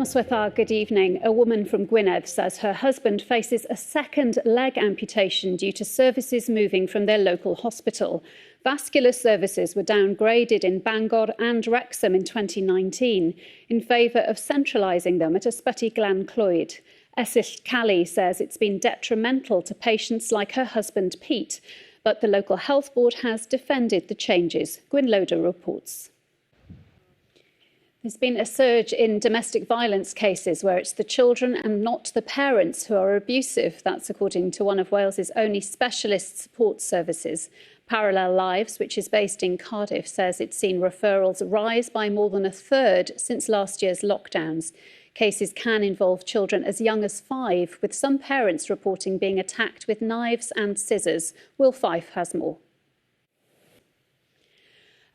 Noswaith, good evening. A woman from Gwynedd says her husband faces a second leg amputation due to services moving from their local hospital. Vascular services were downgraded in Bangor and Wrexham in 2019 in favour of centralising them at Ysbyty Glan Clwyd. Esill Cali says it's been detrimental to patients like her husband Pete, but the local health board has defended the changes. Gwyn Loader reports. There's been a surge in domestic violence cases where it's the children and not the parents who are abusive. That's according to one of Wales's only specialist support services. Parallel Lives, which is based in Cardiff, says it's seen referrals rise by more than a third since last year's lockdowns. Cases can involve children as young as 5, with some parents reporting being attacked with knives and scissors. Will Fife has more.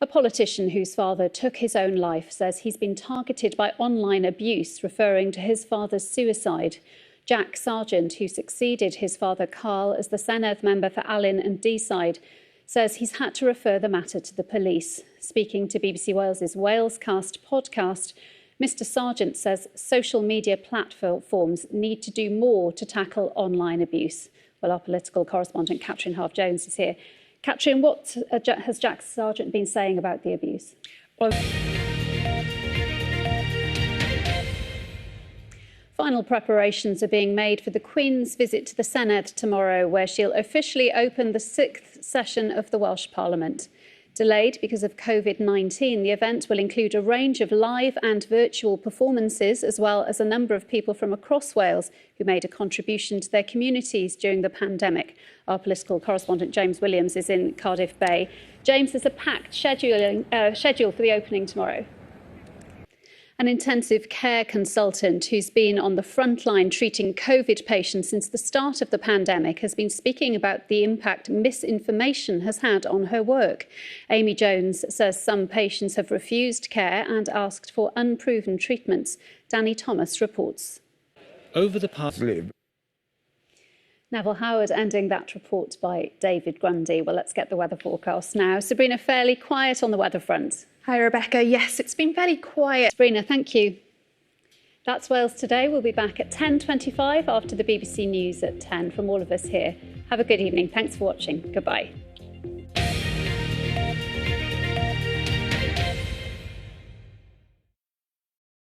A politician whose father took his own life says he's been targeted by online abuse, referring to his father's suicide. Jack Sargent, who succeeded his father Carl as the Senedd member for Alyn and Deeside, says he's had to refer the matter to the police. Speaking to BBC Wales's Walescast podcast, Mr Sargent says social media platforms need to do more to tackle online abuse. Well, our political correspondent Catherine Harve-Jones is here. Catherine, what has Jack Sargent been saying about the abuse? Well, final preparations are being made for the Queen's visit to the Senedd tomorrow, where she'll officially open the 6th session of the Welsh Parliament. Delayed because of COVID-19, the event will include a range of live and virtual performances, as well as a number of people from across Wales who made a contribution to their communities during the pandemic. Our political correspondent James Williams is in Cardiff Bay. James, there's a packed schedule for the opening tomorrow. An intensive care consultant who's been on the front line treating COVID patients since the start of the pandemic has been speaking about the impact misinformation has had on her work. Amy Jones says some patients have refused care and asked for unproven treatments. Danny Thomas reports. Over the past... Neville Howard ending that report by David Grundy. Well, let's get the weather forecast now. Sabrina, fairly quiet on the weather front. Hi, Rebecca. Yes, it's been very quiet. Sabrina, thank you. That's Wales Today. We'll be back at 10:25 after the BBC News at 10 from all of us here. Have a good evening. Thanks for watching. Goodbye.